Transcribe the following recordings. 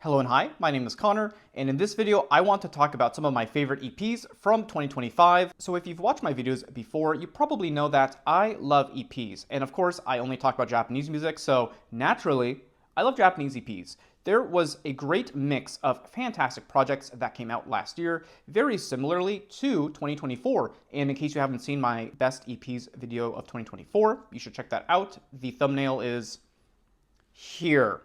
Hello and hi, my name is Connor, and in this video I want to talk about some of my favorite EPs from 2025. So if you've watched my videos before, you probably know that I love EPs, and of course I only talk about Japanese music, so naturally I love Japanese EPs. There was a great mix of fantastic projects that came out last year, very similarly to 2024. And in case you haven't seen my best EPs video of 2024, you should check that out. The thumbnail is here.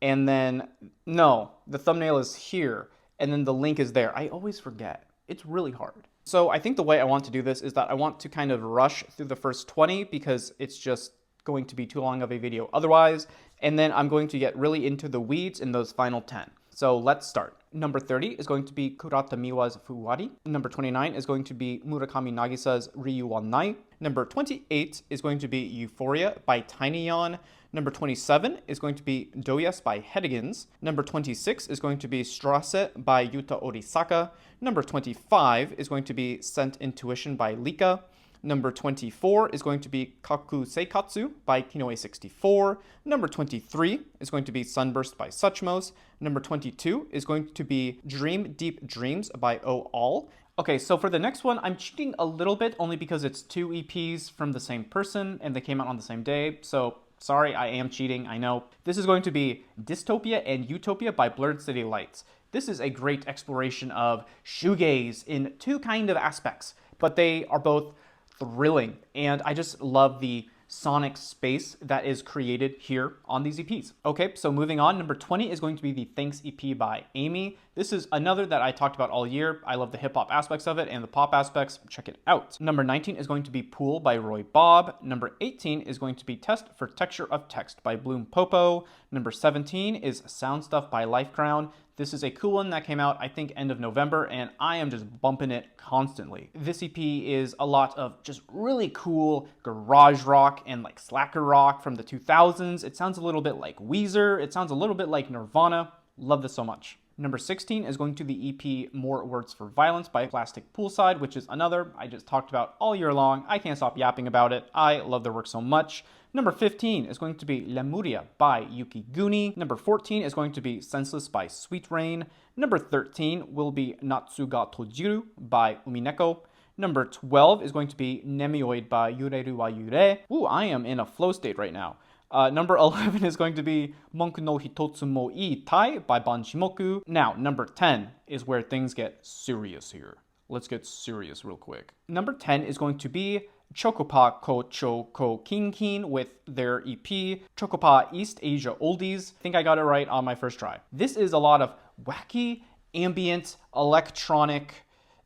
And then, no, the thumbnail is here. And then the link is there. I always forget. It's really hard. So I think the way I want to do this is that I want to kind of rush through the first 20 because it's just going to be too long of a video otherwise. And then I'm going to get really into the weeds in those final 10. So let's start. Number 30 is going to be Kurata Miwa's Fuwari. Number 29 is going to be Murakami Nagisa's reeeally. Number 28 is going to be Euphoria by tinyyon. Number 27 is going to be Doyas by Hedigans. Number 26 is going to be Strasse by Yuta Orisaka. Number 25 is going to be Scent Intuition by Lika. Number 24 is going to be Kaku Seikatsu by Kinoe64. Number 23 is going to be Sunburst by Suchmos. Number 22 is going to be Dream Deep Dreams by Oh All. Okay, so for the next one, I'm cheating a little bit only because it's two EPs from the same person and they came out on the same day. So sorry, I am cheating, I know. This is going to be Dystopia and Utopia by Blurred City Lights. This is a great exploration of shoegaze in two kind of aspects, but they are both thrilling, and I just love the sonic space that is created here on these EPs. Okay, so moving on, number 20 is going to be the Thanks EP by Amy. This is another that I talked about all year. I love the hip-hop aspects of it and the pop aspects. Check it out. Number 19 is going to be Pool by Roy Bob. Number 18 is going to be Test for Texture of Text by Bloom Popo. Number 17 is Sound Stuff by Life Crown. This is a cool one that came out, I think, end of November, and I am just bumping it constantly. This EP is a lot of just really cool garage rock and like slacker rock from the 2000s. It sounds a little bit like Weezer. It sounds a little bit like Nirvana. Love this so much. Number 16 is going to the EP More Words for Violence by Plastic Poolside, which is another I just talked about all year long. I can't stop yapping about it. I love their work so much. Number 15 is going to be Lemuria by Yuki Guni. Number 14 is going to be Senseless by Sweet Rain. Number 13 will be Natsu ga Tojiru by Umineko. Number 12 is going to be Nemioid by Yureru wa Yure. Ooh, I am in a flow state right now. Number 11 is going to be Monku no Hitotsu mo ii Tai by Banshimoku. Now, number 10 is where things get serious here. Let's get serious real quick. Number 10 is going to be Chocopa ko Choco Kin Kin with their EP Chocopa East Asia Oldies. I think I got it right on my first try. This is a lot of wacky, ambient, electronic,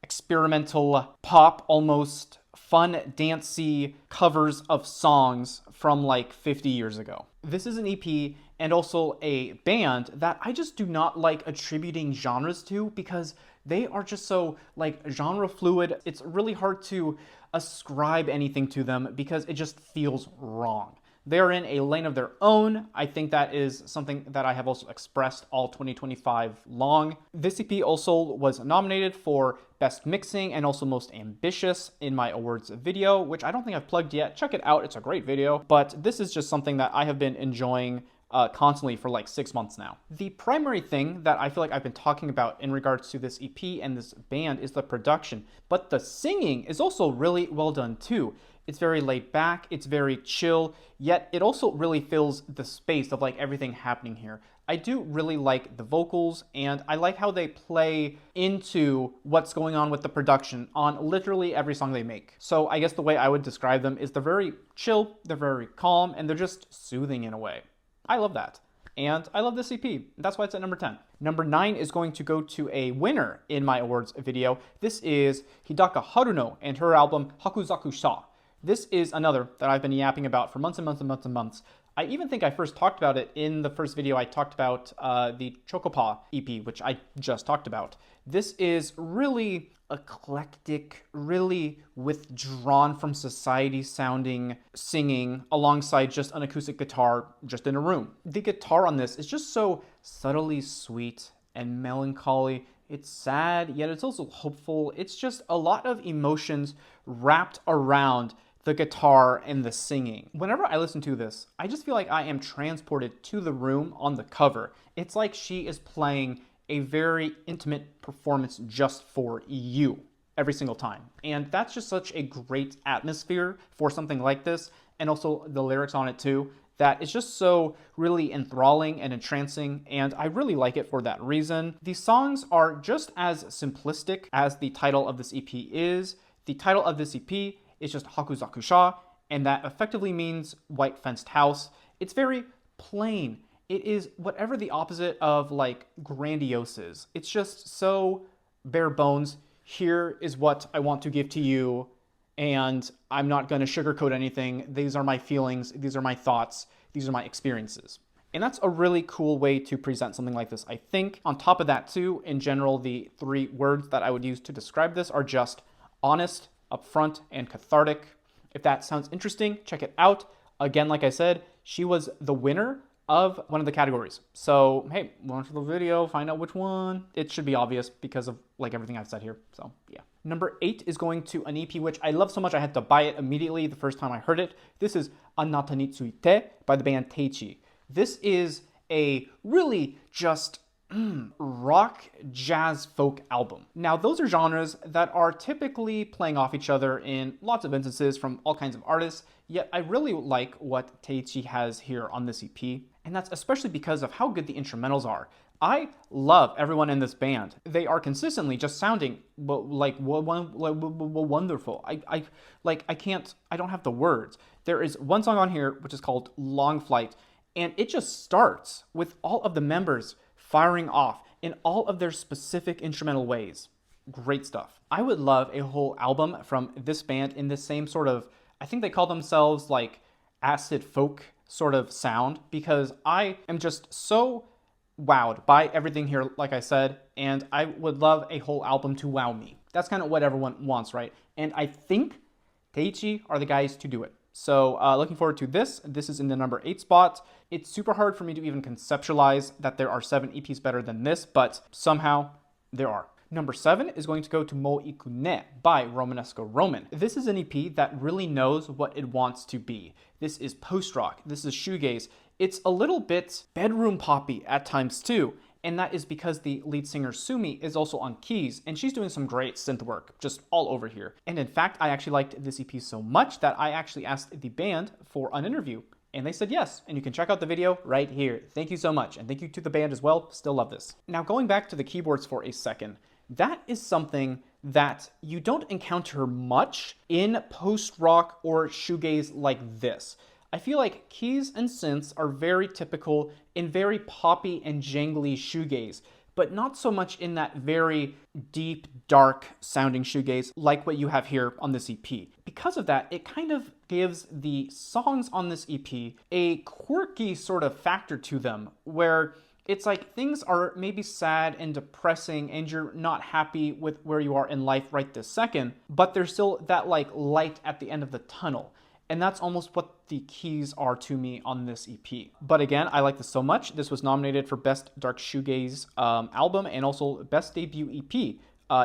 experimental, pop, almost fun, dancey covers of songs from like 50 years ago. This is an EP and also a band that I just do not like attributing genres to because they are just so like genre fluid. It's really hard to ascribe anything to them because it just feels wrong. They're in a lane of their own. I think that is something that I have also expressed all 2025 long. This EP also was nominated for Best Mixing and also Most Ambitious in my awards video, which I don't think I've plugged yet. Check it out, it's a great video. But this is just something that I have been enjoying constantly for like 6 months now. The primary thing that I feel like I've been talking about in regards to this EP and this band is the production, but the singing is also really well done too. It's very laid back, it's very chill, yet it also really fills the space of like everything happening here. I do really like the vocals, and I like how they play into what's going on with the production on literally every song they make. So I guess the way I would describe them is they're very chill, they're very calm, and they're just soothing in a way. I love that. And I love this EP. That's why it's at number 10. Number 9 is going to go to a winner in my awards video. This is Hidaka Haruno and her album Haku Zaku Sha. This is another that I've been yapping about for months and months and months and months. I even think I first talked about it in the first video I talked about the Chocopa EP, which I just talked about. This is really eclectic, really withdrawn from society sounding singing alongside just an acoustic guitar just in a room. The guitar on this is just so subtly sweet and melancholy. It's sad, yet it's also hopeful. It's just a lot of emotions wrapped around the guitar and the singing. Whenever I listen to this, I just feel like I am transported to the room on the cover. It's like she is playing a very intimate performance just for you every single time. And that's just such a great atmosphere for something like this, and also the lyrics on it too, that it's just so really enthralling and entrancing, and I really like it for that reason. These songs are just as simplistic as the title of this EP is. The title of this EP is just Haku Zaku Sha, and that effectively means white fenced house. It's very plain. It is whatever the opposite of like grandiose is. It's just so bare bones. Here is what I want to give to you, and I'm not going to sugarcoat anything. These are my feelings. These are my thoughts. These are my experiences. And that's a really cool way to present something like this, I think. On top of that too, in general, the 3 words that I would use to describe this are just honest, upfront, and cathartic. If that sounds interesting, check it out. Again, like I said, she was the winner of one of the categories. So, hey, watch the video, find out which one. It should be obvious because of like everything I've said here. So, yeah. Number 8 is going to an EP which I love so much I had to buy it immediately the first time I heard it. This is Anatanitsu by the band Teichi. This is a really just rock, jazz, folk album. Now, those are genres that are typically playing off each other in lots of instances from all kinds of artists, yet I really like what Teichi has here on this EP, and that's especially because of how good the instrumentals are. I love everyone in this band. They are consistently just sounding wonderful. I don't have the words. There is one song on here which is called Long Flight, and it just starts with all of the members firing off in all of their specific instrumental ways. Great stuff. I would love a whole album from this band in this same sort of, I think they call themselves like acid folk sort of sound, because I am just so wowed by everything here, like I said, and I would love a whole album to wow me. That's kind of what everyone wants, right? And I think Teichi are the guys to do it. So looking forward to this. This is in the number 8 spot. It's super hard for me to even conceptualize that there are 7 EPs better than this, but somehow there are. Number 7 is going to go to Mo Ikune by Romanesco Roman. This is an EP that really knows what it wants to be. This is post-rock. This is shoegaze. It's a little bit bedroom poppy at times too. And that is because the lead singer Sumi is also on keys, and she's doing some great synth work just all over here. And in fact, I actually liked this EP so much that I actually asked the band for an interview, and they said yes. And you can check out the video right here. Thank you so much, and thank you to the band as well. Still love this. Now going back to the keyboards for a second, that is something that you don't encounter much in post-rock or shoegaze like this. I feel like keys and synths are very typical in very poppy and jangly shoegaze, but not so much in that very deep, dark sounding shoegaze like what you have here on this EP. Because of that, it kind of gives the songs on this EP a quirky sort of factor to them, where it's like things are maybe sad and depressing and you're not happy with where you are in life right this second, but there's still that like light at the end of the tunnel. And that's almost what the keys are to me on this EP. But again, I like this so much. This was nominated for Best Dark Shoegaze Album and also Best Debut EP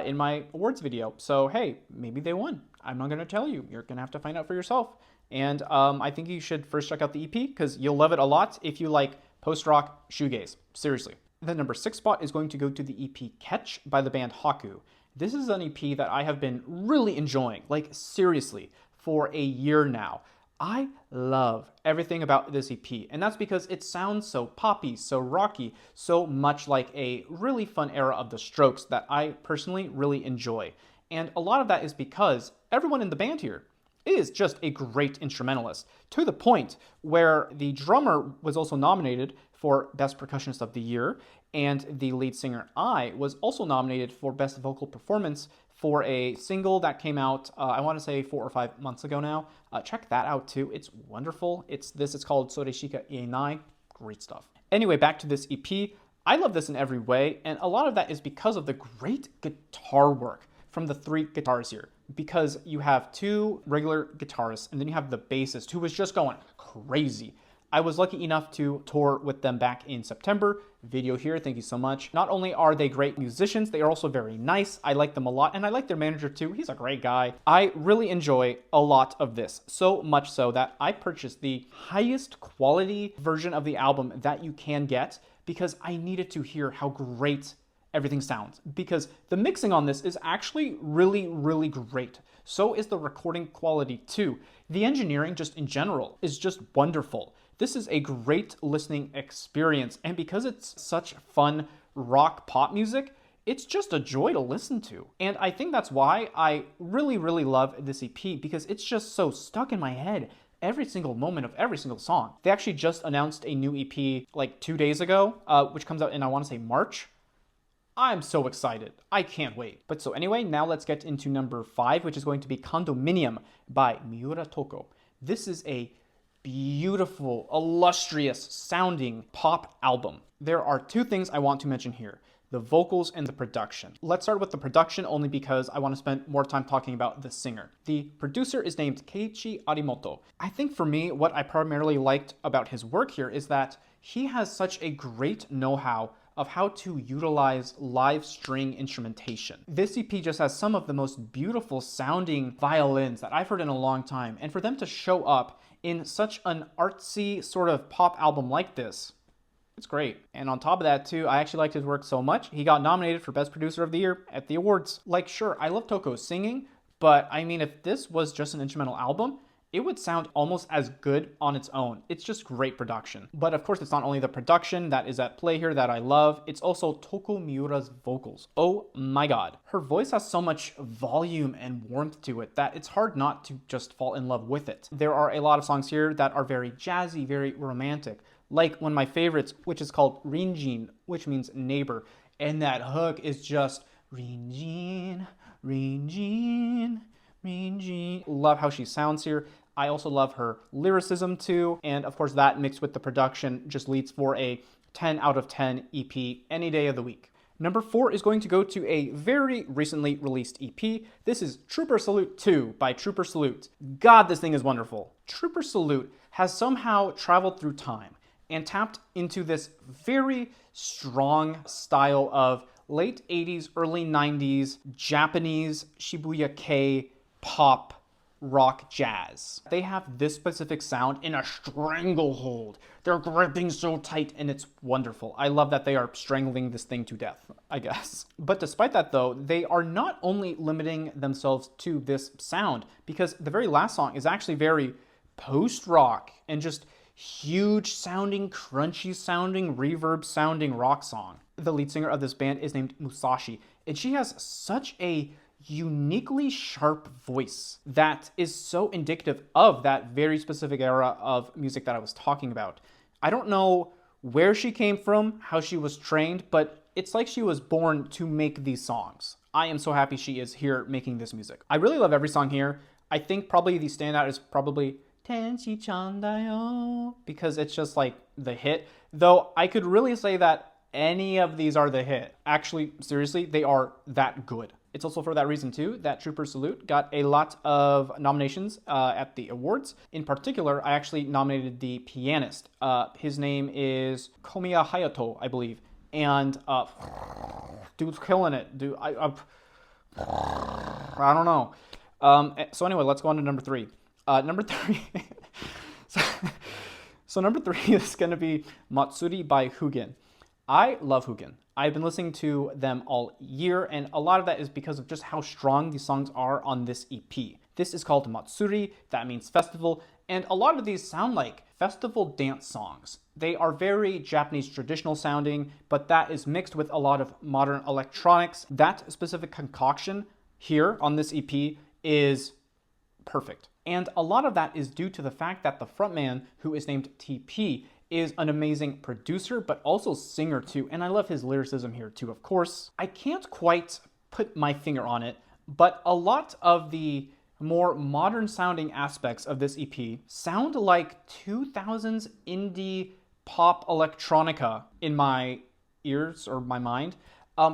in my awards video. So hey, maybe they won. I'm not gonna tell you. You're gonna have to find out for yourself. And I think you should first check out the EP because you'll love it a lot if you like post-rock shoegaze. Seriously. The number 6 spot is going to go to the EP Catch by the band Haku. This is an EP that I have been really enjoying, like seriously, for a year now. I love everything about this EP, and that's because it sounds so poppy, so rocky, so much like a really fun era of the Strokes that I personally really enjoy. And a lot of that is because everyone in the band here is just a great instrumentalist, to the point where the drummer was also nominated for Best Percussionist of the Year, and the lead singer I was also nominated for Best Vocal Performance for a single that came out, I want to say 4 or 5 months ago now. Check that out too. It's wonderful. It's called Soreshika Ienai. Great stuff. Anyway, back to this EP. I love this in every way, and a lot of that is because of the great guitar work from the 3 guitars here. Because you have 2 regular guitarists, and then you have the bassist who was just going crazy. I was lucky enough to tour with them back in September. Video here, thank you so much. Not only are they great musicians, they are also very nice. I like them a lot, and I like their manager too. He's a great guy. I really enjoy a lot of this, so much so that I purchased the highest quality version of the album that you can get because I needed to hear how great everything sounds, because the mixing on this is actually really, really great. So is the recording quality too. The engineering just in general is just wonderful. This is a great listening experience, and because it's such fun rock pop music, it's just a joy to listen to. And I think that's why I really, really love this EP, because it's just so stuck in my head every single moment of every single song. They actually just announced a new EP like 2 days ago, which comes out in, I want to say, March. I'm so excited. I can't wait. But so anyway, now let's get into number 5, which is going to be Condominium by Miura Toko. This is a beautiful, illustrious sounding pop album. There are 2 things I want to mention here: the vocals and the production. Let's start with the production only because I want to spend more time talking about the singer. The producer is named Keiichi Arimoto. I think for me, what I primarily liked about his work here is that he has such a great know-how of how to utilize live string instrumentation. This EP just has some of the most beautiful sounding violins that I've heard in a long time, and for them to show up in such an artsy sort of pop album like this, it's great. And on top of that too, I actually liked his work so much, he got nominated for Best Producer of the Year at the awards. Like, sure, I love Toko's singing, but I mean, if this was just an instrumental album, it would sound almost as good on its own. It's just great production. But of course, it's not only the production that is at play here that I love, it's also Toko Miura's vocals. Oh my god. Her voice has so much volume and warmth to it that it's hard not to just fall in love with it. There are a lot of songs here that are very jazzy, very romantic, like one of my favorites, which is called Rinjin, which means neighbor. And that hook is just Rinjin, Rinjin, Rinjin. Love how she sounds here. I also love her lyricism too, and of course that mixed with the production just leads for a 10 out of 10 EP any day of the week. Number 4 is going to go to a very recently released EP. This is Trooper Salute 2 by Trooper Salute. God, this thing is wonderful. Trooper Salute has somehow traveled through time and tapped into this very strong style of late 80s, early 90s Japanese Shibuya Kei pop rock jazz. They have this specific sound in a stranglehold. They're gripping so tight and it's wonderful. I love that they are strangling this thing to death, I guess. But despite that though, they are not only limiting themselves to this sound, because the very last song is actually very post-rock and just huge sounding, crunchy sounding, reverb sounding rock song. The lead singer of this band is named Musashi, and she has such a uniquely sharp voice that is so indicative of that very specific era of music that I was talking about. I don't know where she came from, how she was trained, but it's like she was born to make these songs. I am so happy she is here making this music. I really love every song here. I think probably the standout is probably Tenshi Chandayo, because it's just like the hit. Though I could really say that any of these are the hit. Actually, seriously, they are that good. It's also for that reason too that Trooper Salute got a lot of nominations at the awards. In particular, I actually nominated the pianist. His name is Komiya Hayato, I believe. And dude's killing it. Dude, I don't know. So anyway, let's go on to number 3. Number 3. So number 3 is going to be Matsuri by Hugin. I love Hugin. I've been listening to them all year, and a lot of that is because of just how strong these songs are on this EP. This is called Matsuri, that means festival, and a lot of these sound like festival dance songs. They are very Japanese traditional sounding, but that is mixed with a lot of modern electronics. That specific concoction here on this EP is perfect. And a lot of that is due to the fact that the frontman, who is named TP, is an amazing producer, but also singer too. And I love his lyricism here too, of course. I can't quite put my finger on it, but a lot of the more modern sounding aspects of this EP sound like 2000s indie pop electronica in my ears or my mind.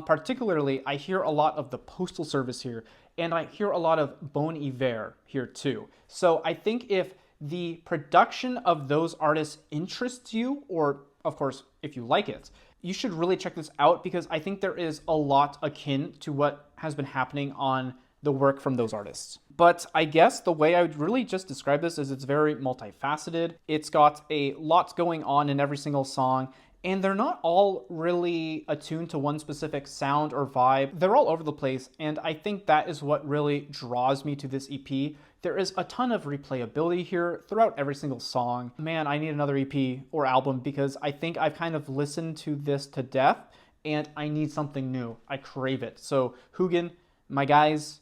Particularly, I hear a lot of the Postal Service here, and I hear a lot of Bon Iver here too. So I think if the production of those artists interests you, or of course, if you like it, you should really check this out because I think there is a lot akin to what has been happening on the work from those artists. But I guess the way I would really just describe this is it's very multifaceted. It's got a lot going on in every single song, and they're not all really attuned to one specific sound or vibe. They're all over the place, and I think that is what really draws me to this EP. There is a ton of replayability here throughout every single song. Man, I need another EP or album because I think I've kind of listened to this to death, and I need something new. I crave it. So, Hugin, my guys,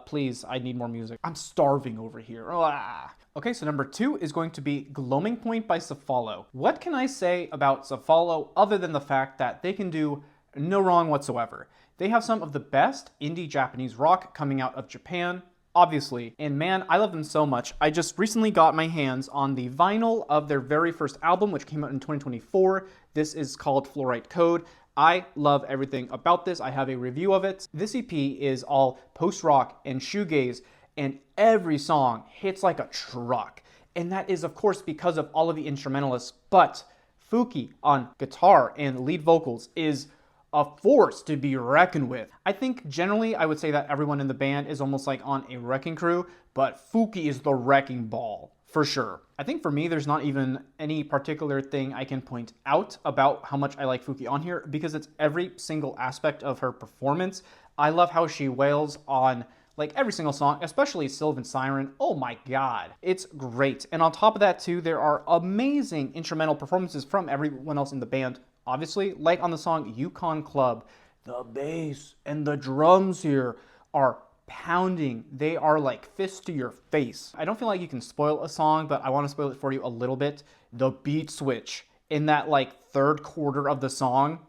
please, I need more music. I'm starving over here. Okay, so number 2 is going to be Gloaming Point by Cephalo. What can I say about Cephalo other than the fact that they can do no wrong whatsoever? They have some of the best indie Japanese rock coming out of Japan, obviously, and man, I love them so much. I just recently got my hands on the vinyl of their very first album, which came out in 2024. This is called Fluorite Code. I love everything about this. I have a review of it. This EP is all post-rock and shoegaze, and every song hits like a truck. And that is, of course, because of all of the instrumentalists, but Fuki on guitar and lead vocals is a force to be reckoned with. I think generally I would say that everyone in the band is almost like on a wrecking crew, but Fuki is the wrecking ball, for sure. I think for me, there's not even any particular thing I can point out about how much I like Fuki on here because it's every single aspect of her performance. I love how she wails on like every single song, especially Sylvan Siren. Oh my God, it's great. And on top of that too, there are amazing instrumental performances from everyone else in the band. Obviously, like on the song Yukon Club, the bass and the drums here are pounding. They are like fists to your face. I don't feel like you can spoil a song, but I want to spoil it for you a little bit. The beat switch in that like third quarter of the song,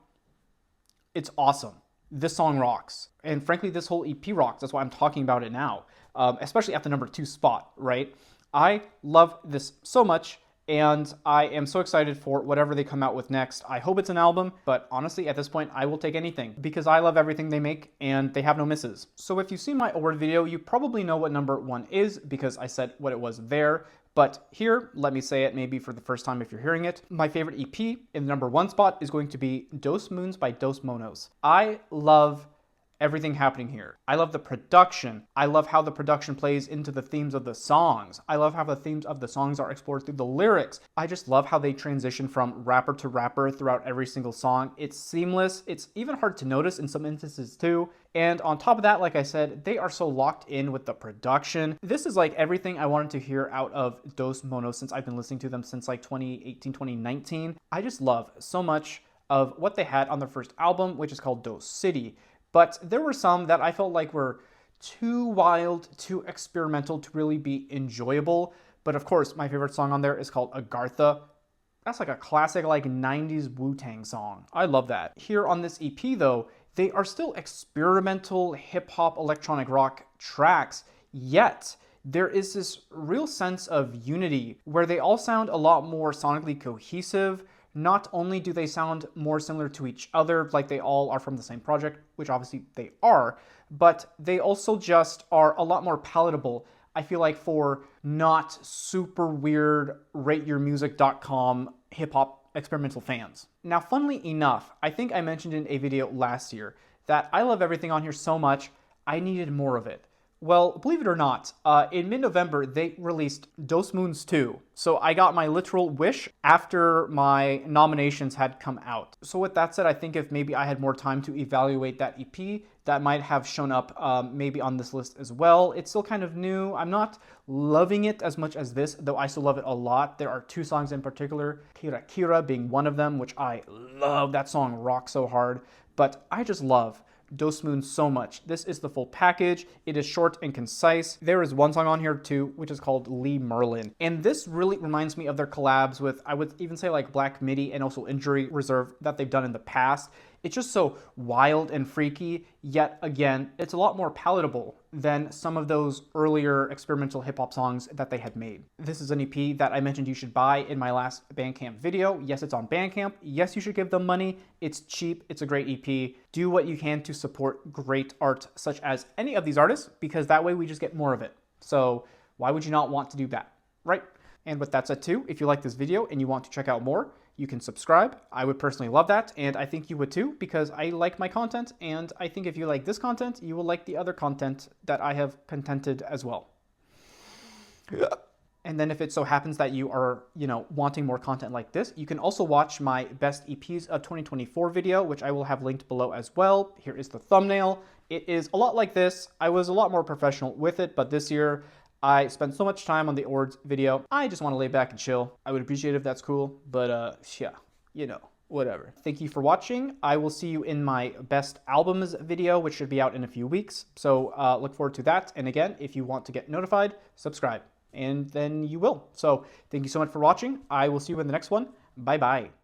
it's awesome. This song rocks. And frankly, this whole EP rocks. That's why I'm talking about it now, especially at the number 2 spot, right? I love this so much, and I am so excited for whatever they come out with next. I hope it's an album, but honestly, at this point, I will take anything because I love everything they make and they have no misses. So if you've seen my award video, you probably know what number 1 is because I said what it was there. But here, let me say it maybe for the first time if you're hearing it. My favorite EP in the number 1 spot is going to be Dos Moons by Dos Monos. I love everything happening here. I love the production. I love how the production plays into the themes of the songs. I love how the themes of the songs are explored through the lyrics. I just love how they transition from rapper to rapper throughout every single song. It's seamless. It's even hard to notice in some instances too. And on top of that, like I said, they are so locked in with the production. This is like everything I wanted to hear out of Dos Monos since I've been listening to them since like 2018, 2019. I just love so much of what they had on their first album, which is called Dos City. But there were some that I felt like were too wild, too experimental to really be enjoyable. But of course, my favorite song on there is called Agartha. That's like a classic like 90s Wu-Tang song. I love that. Here on this EP though, they are still experimental hip-hop electronic rock tracks, yet there is this real sense of unity where they all sound a lot more sonically cohesive. Not only do they sound more similar to each other, like they all are from the same project, which obviously they are, but they also just are a lot more palatable, I feel like, for not super weird rateyourmusic.com hip-hop experimental fans. Now, funnily enough, I think I mentioned in a video last year that I love everything on here so much, I needed more of it. Well, believe it or not, in mid-November, they released Dos Moons 2. So I got my literal wish after my nominations had come out. So with that said, I think if maybe I had more time to evaluate that EP, that might have shown up maybe on this list as well. It's still kind of new. I'm not loving it as much as this, though I still love it a lot. There are 2 songs in particular, Kira Kira being one of them, which I love. That song rocks so hard. But I just love Dos Moons so much. This is the full package. It is short and concise. There is one song on here too, which is called Lee Merlin. And this really reminds me of their collabs with, I would even say, like Black Midi and also Injury Reserve that they've done in the past. It's just so wild and freaky, yet again, it's a lot more palatable than some of those earlier experimental hip-hop songs that they had made. This is an EP that I mentioned you should buy in my last Bandcamp video. Yes, it's on Bandcamp. Yes, you should give them money. It's cheap. It's a great EP. Do what you can to support great art such as any of these artists, because that way we just get more of it. So why would you not want to do that? right? And with that said too, if you like this video and you want to check out more, you can subscribe. I would personally love that, and I think you would too, because I like my content, and I think if you like this content, you will like the other content that I have contented as well. And then if it so happens that you are, wanting more content like this, you can also watch my best EPs of 2024 video, which I will have linked below as well. Here is the thumbnail. It is a lot like this. I was a lot more professional with it, but this year I spent so much time on the awards video. I just want to lay back and chill. I would appreciate it if that's cool, but yeah, whatever. Thank you for watching. I will see you in my best albums video, which should be out in a few weeks. So look forward to that. And again, if you want to get notified, subscribe. And then you will. So thank you so much for watching. I will see you in the next one. Bye-bye.